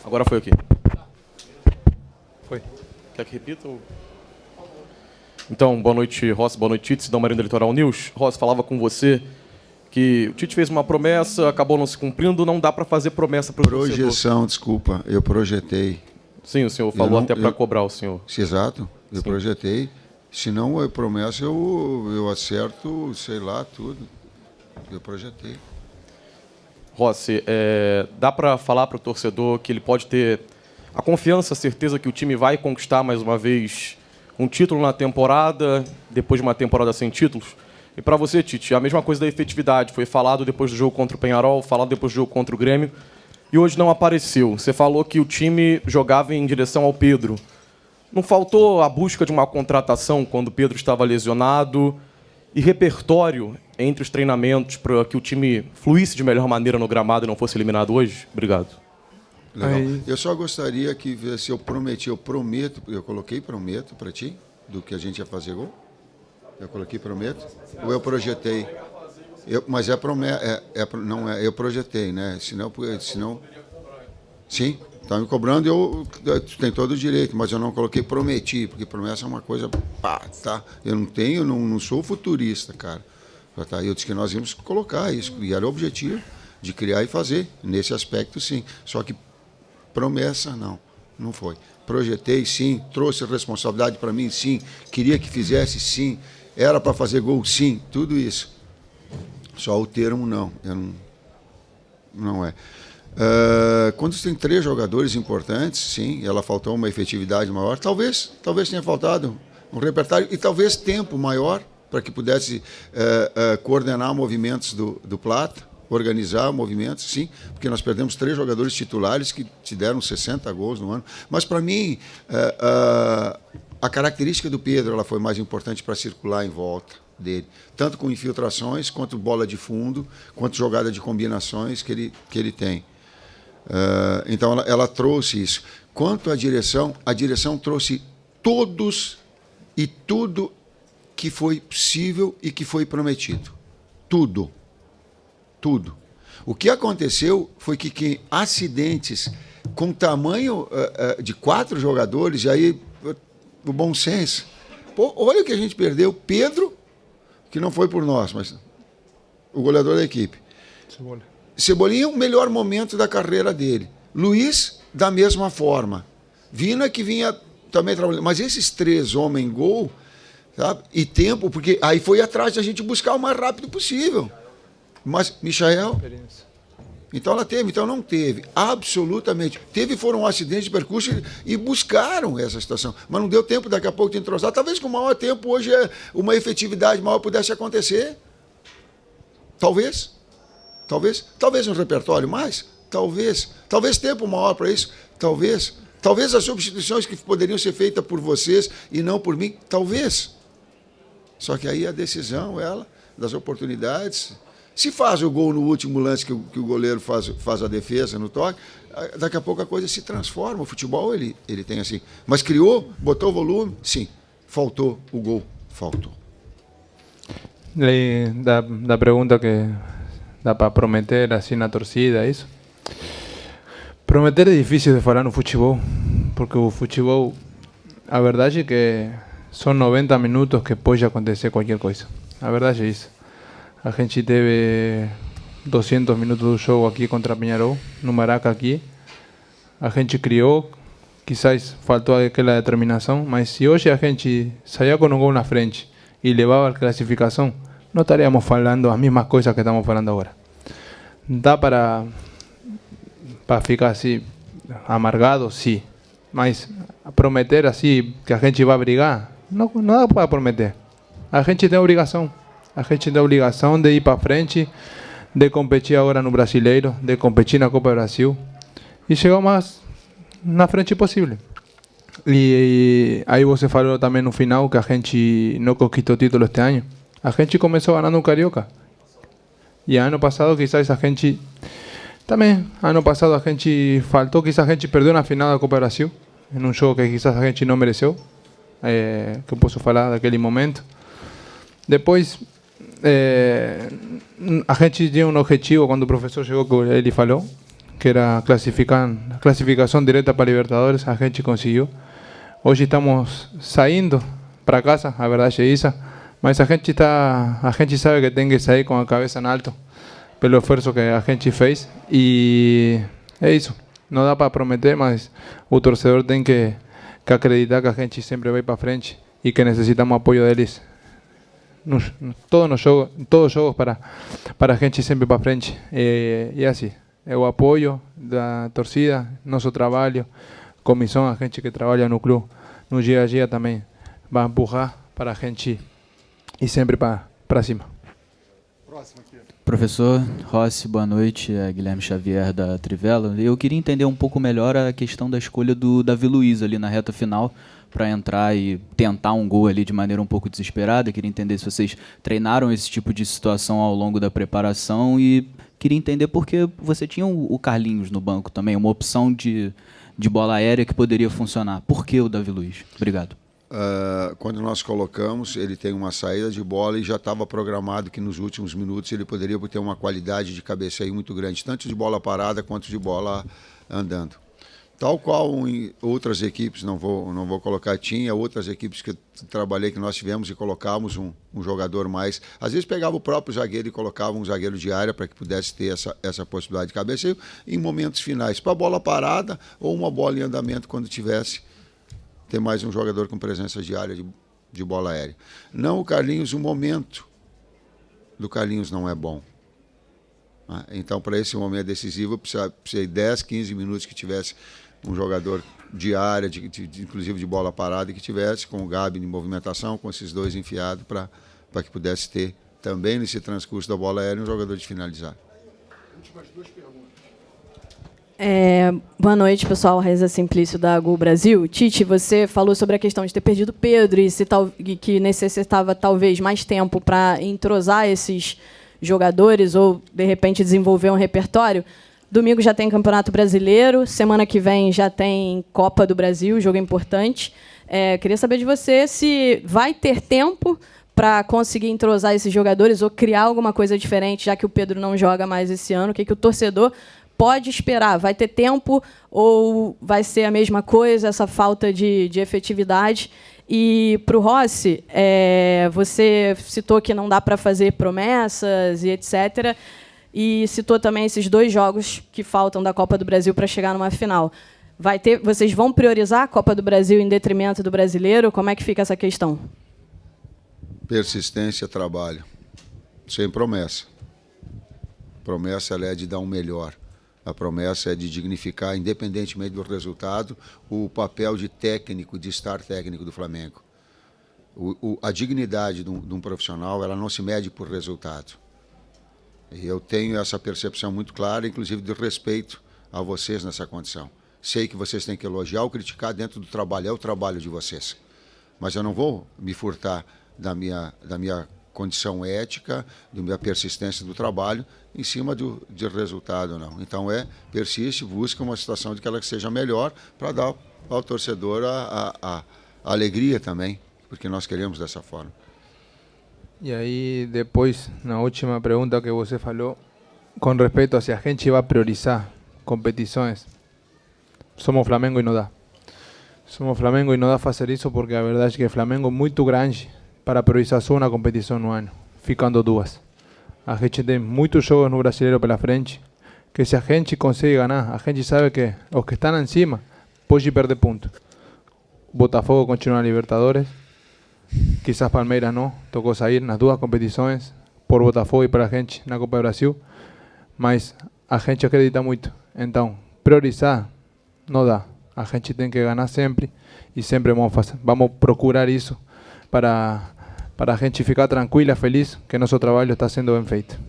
Agora foi aqui. Foi. Quer que repita? Então, boa noite, Rossi, boa noite, Tite, da Marinho da Litoral News. Rossi, falava com você que o Tite fez uma promessa, acabou não se cumprindo, não dá para fazer promessa para o torcedor. Projeção, desculpa, eu projetei. Sim, o senhor falou até para cobrar o senhor. Exato, eu Sim. projetei. Se não é promessa, eu acerto, sei lá, tudo. Eu projetei. Rossi, dá para falar para o torcedor que ele pode ter a confiança, a certeza que o time vai conquistar mais uma vez um título na temporada, depois de uma temporada sem títulos? E para você, Tite, a mesma coisa da efetividade. Foi falado depois do jogo contra o Peñarol, falado depois do jogo contra o Grêmio, e hoje não apareceu. Você falou que o time jogava em direção ao Pedro. Não faltou a busca de uma contratação quando o Pedro estava lesionado e repertório entre os treinamentos para que o time fluísse de melhor maneira no gramado e não fosse eliminado hoje? Obrigado. Legal. Eu só gostaria que, se eu prometo, eu coloquei prometo para ti, do que a gente ia fazer gol? Eu coloquei prometo? Ou eu projetei? Mas não é, eu projetei, né? Senão sim, está me cobrando, tu tem todo o direito, mas eu não coloquei prometi, porque promessa é uma coisa, tá? Eu não sou futurista, cara. Tá? Eu disse que nós íamos colocar isso, e era o objetivo de criar e fazer, nesse aspecto sim. Só que promessa não foi. Projetei sim, trouxe responsabilidade para mim sim, queria que fizesse sim, era para fazer gol sim, tudo isso. Só o termo não é. Quando você tem 3 jogadores importantes, sim, ela faltou uma efetividade maior, talvez tenha faltado um repertório e talvez tempo maior para que pudesse coordenar movimentos do Plata, organizar movimentos, sim, porque nós perdemos 3 jogadores titulares que te deram 60 gols no ano. Mas, para mim, a característica do Pedro ela foi mais importante para circular em volta dele, tanto com infiltrações, quanto bola de fundo, quanto jogada de combinações que ele tem. Então, ela trouxe isso. Quanto à direção, a direção trouxe todos e tudo que foi possível e que foi prometido. Tudo. O que aconteceu foi que acidentes com tamanho de 4 jogadores, e aí o bom senso. Pô, olha o que a gente perdeu. Pedro, que não foi por nós, mas o goleador da equipe. Cebolinha, o melhor momento da carreira dele. Luiz, da mesma forma. Vina, que vinha também trabalhando. Mas esses 3 homens gol, sabe? E tempo, porque aí foi atrás da gente buscar o mais rápido possível. Mas, Michael, então ela teve, então não teve, absolutamente. Foram acidentes de percurso e buscaram essa situação, mas não deu tempo daqui a pouco de entrosar. Talvez com maior tempo hoje uma efetividade maior pudesse acontecer. Talvez um repertório mais, talvez tempo maior para isso, talvez as substituições que poderiam ser feitas por vocês e não por mim, talvez. Só que aí a decisão, das oportunidades. Se faz o gol no último lance que o goleiro faz a defesa no toque, daqui a pouco a coisa se transforma. O futebol ele tem assim. Mas criou, botou volume, sim. Faltou o gol, faltou. Da pergunta que dá para prometer assim na torcida, isso? Prometer é difícil de falar no futebol, porque o futebol, a verdade é que são 90 minutos que pode acontecer qualquer coisa. A verdade é isso. A gente teve 200 minutos do jogo aqui contra Peñarol, no Maraca aqui. A gente criou, quizás faltou aquela determinação, mas se hoje a gente saía com um gol na frente e levava a classificação, não estaríamos falando as mesmas coisas que estamos falando agora. Dá para ficar assim, amargado, sim. Mas prometer assim que a gente vai brigar, não dá para prometer. A gente tem obrigação. A gente tem a obrigação de ir para frente, de competir agora no Brasileiro, de competir na Copa do Brasil e chegar o mais na frente possível. E aí você falou também no final que a gente não conquistou título este ano. A gente começou ganhando o Carioca. E ano passado quizás a gente... Também, ano passado a gente faltou, quizás a gente perdeu na final da Copa do Brasil, em um jogo que quizás a gente não mereceu, que eu posso falar daquele momento. Depois... a gente tinha um objetivo quando o professor chegou, que ele falou, que era clasificação direta para Libertadores, a gente conseguiu. Hoje estamos saindo para casa, a verdade é isso, mas a gente sabe que tem que sair com a cabeça em alto pelo esforço que a gente fez, e é isso. Não dá para prometer, mas o torcedor tem que acreditar que a gente sempre vai para frente e que necessitamos apoio deles todos os jogos para a gente sempre para frente. E assim, é o apoio da torcida, nosso trabalho, comissão, a gente que trabalha no clube, no dia a dia também, vai empurrar para a gente ir sempre para cima. Professor Rossi, boa noite. É Guilherme Xavier da Trivela. Eu queria entender um pouco melhor a questão da escolha do Davi Luiz ali na reta final para entrar e tentar um gol ali de maneira um pouco desesperada. Eu queria entender se vocês treinaram esse tipo de situação ao longo da preparação, e queria entender porque você tinha o Carlinhos no banco também, uma opção de bola aérea que poderia funcionar. Por que o Davi Luiz? Obrigado. Quando nós colocamos, ele tem uma saída de bola e já estava programado que nos últimos minutos ele poderia ter uma qualidade de cabeceio muito grande, tanto de bola parada quanto de bola andando. Tal qual em outras equipes, não vou colocar, tinha outras equipes que eu trabalhei, que nós tivemos e colocávamos um jogador mais. Às vezes pegava o próprio zagueiro e colocava um zagueiro de área para que pudesse ter essa possibilidade de cabeceio em momentos finais, para bola parada ou uma bola em andamento quando tivesse. Ter mais um jogador com presença diária de bola aérea. Não o Carlinhos, o momento do Carlinhos não é bom. Então, para esse momento decisivo, precisa de 10, 15 minutos que tivesse um jogador de área, inclusive de bola parada, e que tivesse com o Gabi de movimentação, com esses dois enfiados, para que pudesse ter também nesse transcurso da bola aérea um jogador de finalizar. Últimas duas perguntas. Boa noite, pessoal. Reza Simplício, da Gol Brasil. Tite, você falou sobre a questão de ter perdido o Pedro e que necessitava talvez mais tempo para entrosar esses jogadores ou, de repente, desenvolver um repertório. Domingo já tem Campeonato Brasileiro, semana que vem já tem Copa do Brasil, jogo importante. Queria saber de você se vai ter tempo para conseguir entrosar esses jogadores ou criar alguma coisa diferente, já que o Pedro não joga mais esse ano. O que o torcedor pode esperar? Vai ter tempo ou vai ser a mesma coisa, essa falta de efetividade? E para o Rossi, você citou que não dá para fazer promessas e etc. E citou também esses 2 jogos que faltam da Copa do Brasil para chegar numa final. Vocês vão priorizar a Copa do Brasil em detrimento do Brasileiro? Como é que fica essa questão? Persistência, trabalho. Sem promessa. Promessa ela é de dar um melhor. A promessa é de dignificar, independentemente do resultado, o papel de técnico, de estar técnico do Flamengo. A dignidade de um profissional, ela não se mede por resultado. E eu tenho essa percepção muito clara, inclusive de respeito a vocês nessa condição. Sei que vocês têm que elogiar ou criticar dentro do trabalho, é o trabalho de vocês. Mas eu não vou me furtar da minha condição ética, da minha persistência do trabalho, em cima de resultado, não. Então persiste, busca uma situação de que ela seja melhor para dar ao torcedor a alegria também, porque nós queremos dessa forma. E aí, depois, na última pergunta que você falou, com respeito a se a gente vai priorizar competições, somos Flamengo e não dá. Somos Flamengo e não dá fazer isso porque a verdade é que o Flamengo é muito grande para priorizar só uma competição no ano, ficando 2. A gente tem muitos jogos no Brasileiro pela frente, que se a gente consegue ganhar, a gente sabe que os que estão em cima podem perder pontos. Botafogo continua na Libertadores, quizás Palmeiras não, tocou sair nas 2 competições, por Botafogo e para a gente na Copa do Brasil, mas a gente acredita muito. Então, priorizar não dá. A gente tem que ganhar sempre e sempre vamos procurar isso para a gente ficar tranquila, feliz, que nosso trabalho está sendo bem feito.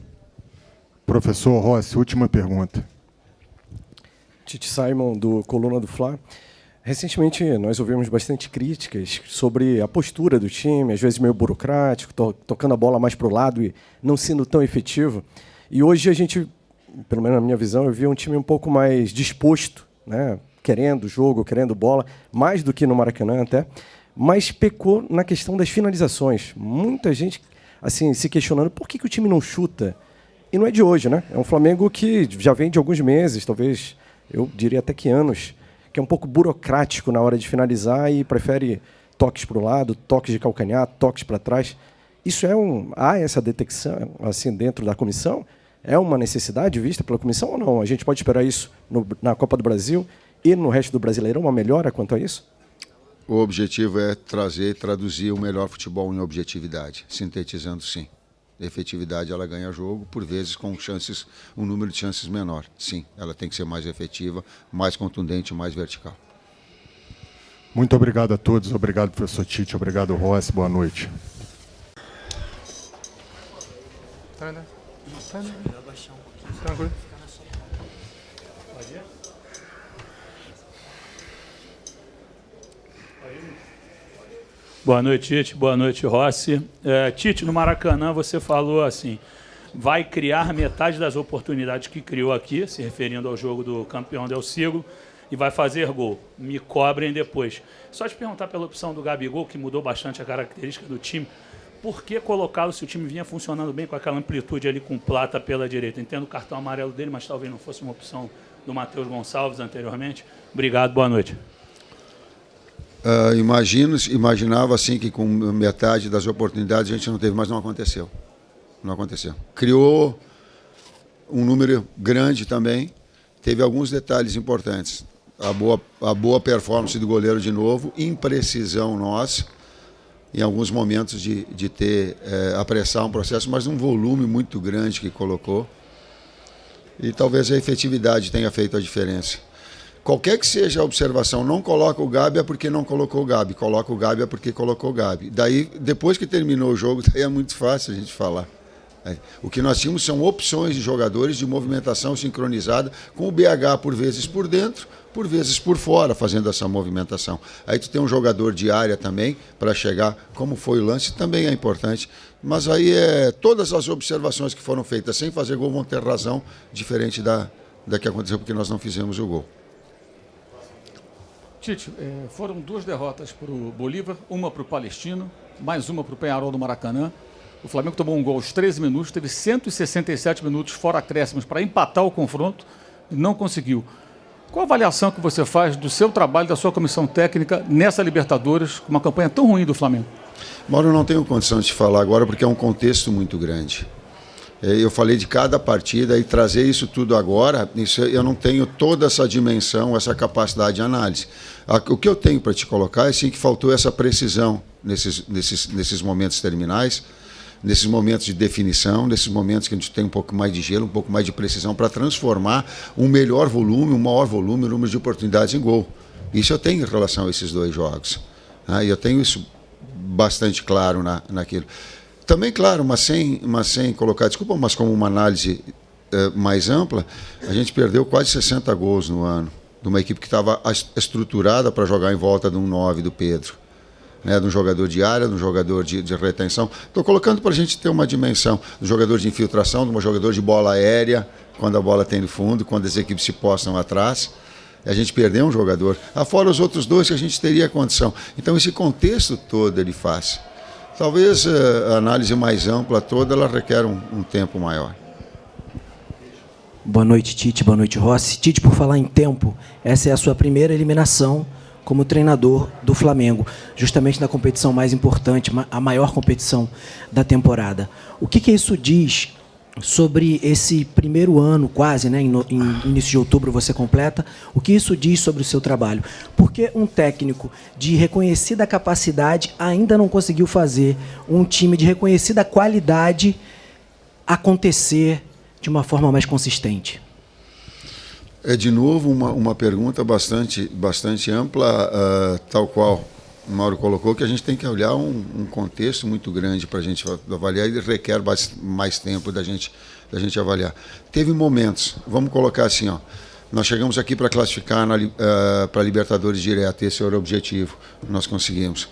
Professor Rossi, última pergunta. Tite Simon, do Coluna do Fla. Recentemente, nós ouvimos bastante críticas sobre a postura do time, às vezes meio burocrático, tocando a bola mais para o lado e não sendo tão efetivo. E hoje a gente, pelo menos na minha visão, eu vi um time um pouco mais disposto, né? Querendo jogo, querendo bola, mais do que no Maracanã até, mas pecou na questão das finalizações. Muita gente assim, se questionando por que o time não chuta. E não é de hoje, né? É um Flamengo que já vem de alguns meses, talvez, eu diria até que anos, que é um pouco burocrático na hora de finalizar e prefere toques para o lado, toques de calcanhar, toques para trás. Isso há essa detecção assim dentro da comissão? É uma necessidade vista pela comissão ou não? A gente pode esperar isso na Copa do Brasil e no resto do Brasileirão, uma melhora quanto a isso? O objetivo é trazer e traduzir o melhor futebol em objetividade, sintetizando sim. A efetividade ela ganha jogo, por vezes com um número de chances menor. Sim, ela tem que ser mais efetiva, mais contundente, mais vertical. Muito obrigado a todos. Obrigado, professor Tite. Obrigado, Rossi. Boa noite. Tranquilo. Boa noite, Tite. Boa noite, Rossi. Tite, no Maracanã você falou assim, vai criar metade das oportunidades que criou aqui, se referindo ao jogo do campeão del siglo, e vai fazer gol. Me cobrem depois. Só te perguntar pela opção do Gabigol, que mudou bastante a característica do time, por que colocá-lo se o time vinha funcionando bem com aquela amplitude ali com Plata pela direita? Entendo o cartão amarelo dele, mas talvez não fosse uma opção do Matheus Gonçalves anteriormente. Obrigado, boa noite. Imaginava assim que com metade das oportunidades a gente não teve, mas não aconteceu. Não aconteceu. Criou um número grande também, teve alguns detalhes importantes. A boa performance do goleiro de novo, imprecisão nossa, em alguns momentos de ter apressar um processo, mas um volume muito grande que colocou. E talvez a efetividade tenha feito a diferença. Qualquer que seja a observação, não coloca o Gabi é porque não colocou o Gabi, coloca o Gabi é porque colocou o Gabi. Daí, depois que terminou o jogo, daí é muito fácil a gente falar. O que nós tínhamos são opções de jogadores de movimentação sincronizada, com o BH por vezes por dentro, por vezes por fora, fazendo essa movimentação. Aí tu tem um jogador de área também, para chegar, como foi o lance, também é importante. Mas aí todas as observações que foram feitas sem fazer gol vão ter razão, diferente da que aconteceu porque nós não fizemos o gol. Tite, foram 2 derrotas para o Bolívar, uma para o Palestino, mais uma para o Peñarol do Maracanã. O Flamengo tomou um gol aos 13 minutos, teve 167 minutos fora acréscimos para empatar o confronto e não conseguiu. Qual a avaliação que você faz do seu trabalho, da sua comissão técnica nessa Libertadores, com uma campanha tão ruim do Flamengo? Mauro, eu não tenho condição de falar agora porque é um contexto muito grande. Eu falei de cada partida e trazer isso tudo agora, eu não tenho toda essa dimensão, essa capacidade de análise. O que eu tenho para te colocar é sim que faltou essa precisão nesses momentos terminais, nesses momentos de definição, nesses momentos que a gente tem um pouco mais de gelo, um pouco mais de precisão para transformar um melhor volume, um maior volume, um número de oportunidades em gol. Isso eu tenho em relação a esses 2 jogos. E eu tenho isso bastante claro naquilo. Também, claro, mas sem colocar desculpa, mas como uma análise mais ampla, a gente perdeu quase 60 gols no ano, de uma equipe que estava estruturada para jogar em volta de um 9 do Pedro, né, de um jogador de área, de um jogador de retenção. Estou colocando para a gente ter uma dimensão, de um jogador de infiltração, de um jogador de bola aérea, quando a bola tem no fundo, quando as equipes se postam atrás. A gente perdeu um jogador, afora os outros 2 que a gente teria condição. Então, esse contexto todo ele faz. Talvez a análise mais ampla toda ela requer um tempo maior. Boa noite, Tite. Boa noite, Rossi. Tite, por falar em tempo, essa é a sua primeira eliminação como treinador do Flamengo, justamente na competição mais importante, a maior competição da temporada. O que isso diz sobre esse primeiro ano, quase, né, em início de outubro você completa, o que isso diz sobre o seu trabalho? Porque um técnico de reconhecida capacidade ainda não conseguiu fazer um time de reconhecida qualidade acontecer de uma forma mais consistente? É, de novo, uma pergunta bastante ampla, tal qual o Mauro colocou, que a gente tem que olhar um contexto muito grande para a gente avaliar e requer mais tempo da gente avaliar. Teve momentos, vamos colocar assim, nós chegamos aqui para classificar para a Libertadores direto, esse era o objetivo, nós conseguimos.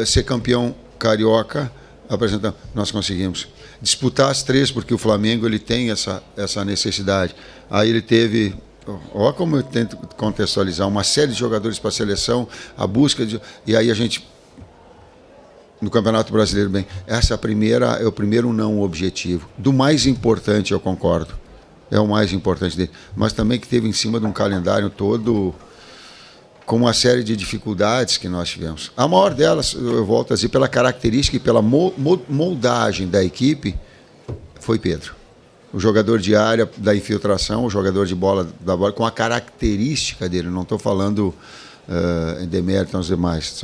Ser campeão carioca, apresentando, nós conseguimos. Disputar as 3, porque o Flamengo ele tem essa necessidade. Aí ele teve... Olha como eu tento contextualizar uma série de jogadores para a seleção, a busca de... E aí a gente no Campeonato Brasileiro bem. Essa é o primeiro não objetivo. Do mais importante, eu concordo. É o mais importante dele. Mas também que teve em cima de um calendário todo com uma série de dificuldades que nós tivemos. A maior delas, eu volto a dizer, pela característica e pela moldagem da equipe, foi Pedro. O jogador de área da infiltração, o jogador de bola da bola, com a característica dele. Não estou falando em demérito aos demais.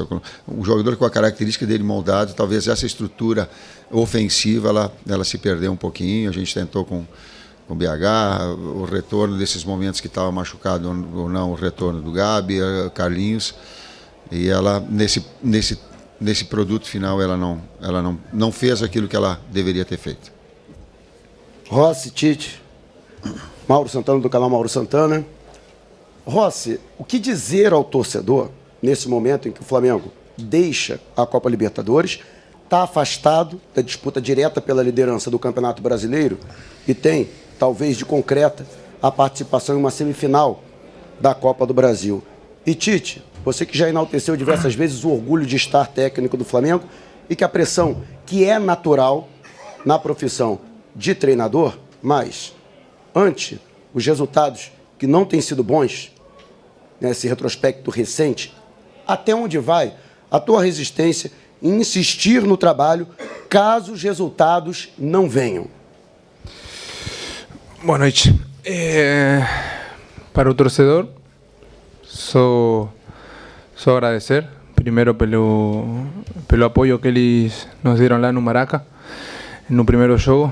Um jogador com a característica dele moldado, talvez essa estrutura ofensiva ela se perdeu um pouquinho. A gente tentou com o BH, o retorno desses momentos que estava machucado ou não, o retorno do Gabi, Carlinhos, e ela nesse produto final ela não fez aquilo que ela deveria ter feito. Rossi, Tite, Mauro Santana do canal Mauro Santana. Rossi, o que dizer ao torcedor nesse momento em que o Flamengo deixa a Copa Libertadores, está afastado da disputa direta pela liderança do Campeonato Brasileiro e tem, talvez de concreta, a participação em uma semifinal da Copa do Brasil? E Tite, você que já enalteceu diversas vezes o orgulho de estar técnico do Flamengo e que a pressão que é natural na profissão de treinador, mas ante os resultados que não têm sido bons, nesse retrospecto recente, até onde vai a tua resistência em insistir no trabalho caso os resultados não venham? Boa noite. Para o torcedor, só agradecer, primeiro pelo apoio que eles nos deram lá no Maraca, no primeiro jogo.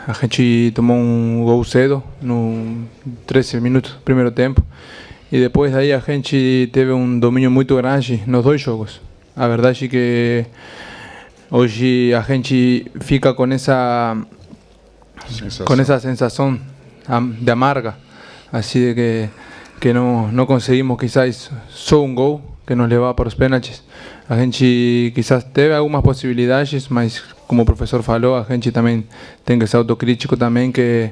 A gente tomou um gol cedo, no 13 minutos do primeiro tempo, e depois daí a gente teve um domínio muito grande nos dois jogos. A verdade é que hoje a gente fica com essa sensação de amarga, assim de que não conseguimos quizás só um gol que nos levava para os pênaltis. A gente quizás teve algumas possibilidades, mas como o professor falou, a gente também tem que ser autocrítico também, que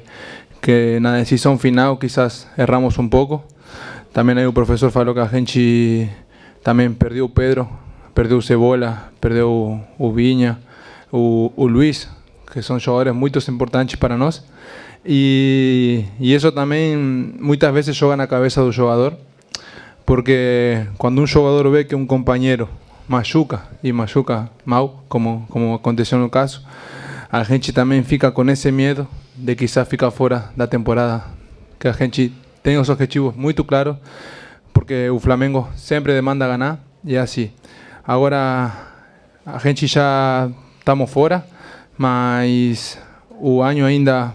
na decisão final quizás erramos um pouco. Também aí o professor falou que a gente também perdeu o Pedro, perdeu o Cebola, perdeu o Vinha, o Luiz, que são jogadores muito importantes para nós. E isso também muitas vezes joga na cabeça do jogador, porque quando um jogador vê que um companheiro machuca, e machuca mal, como aconteceu no caso, a gente também fica com esse medo de quizás ficar fora da temporada, que a gente tem os objetivos muito claros, porque o Flamengo sempre demanda ganhar, e é assim. Agora a gente já estamos fora, mas o ano ainda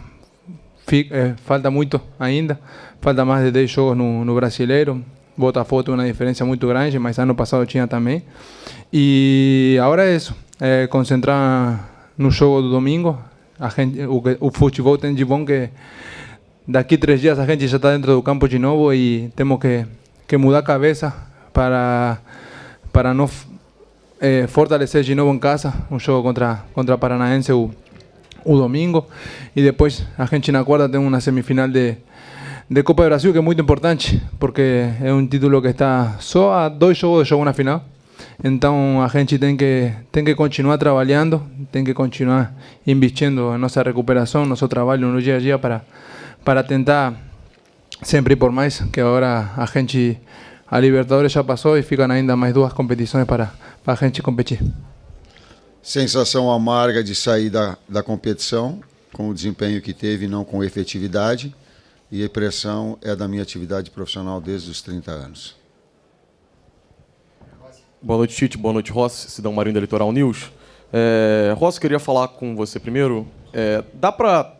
falta muito ainda, falta mais de 10 jogos no Brasileiro. Botafogo tem uma diferença muito grande, mas ano passado tinha também. E agora é isso, concentrar no jogo do domingo. O futebol tem de bom que daqui 3 dias a gente já está dentro do campo de novo e temos que mudar a cabeça para não fortalecer de novo em casa um jogo contra Paranaense o domingo, e depois a gente na quarta tem uma semifinal de Copa do Brasil, que é muito importante, porque é um título que está só a 2 jogos de jogo na final. Então a gente tem que continuar trabalhando, tem que continuar investindo em nossa recuperação, nosso trabalho no dia a dia para tentar sempre ir por mais, que agora a Libertadores já passou e ficam ainda mais 2 competições para a gente competir. Sensação amarga de sair da competição, com o desempenho que teve, não com efetividade, e a pressão é da minha atividade profissional desde os 30 anos. Boa noite, Tite. Boa noite, Rossi, Cidão Marinho da Litoral News. Rossi, queria falar com você primeiro. Dá para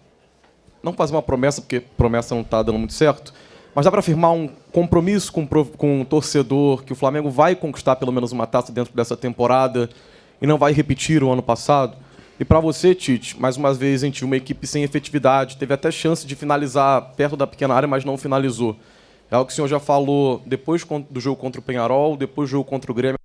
não fazer uma promessa, porque promessa não está dando muito certo, mas dá para afirmar um compromisso com o torcedor que o Flamengo vai conquistar pelo menos uma taça dentro dessa temporada e não vai repetir o ano passado? E para você, Tite, mais uma vez a gente viu uma equipe sem efetividade, teve até chance de finalizar perto da pequena área, mas não finalizou. É algo que o senhor já falou depois do jogo contra o Peñarol, depois do jogo contra o Grêmio.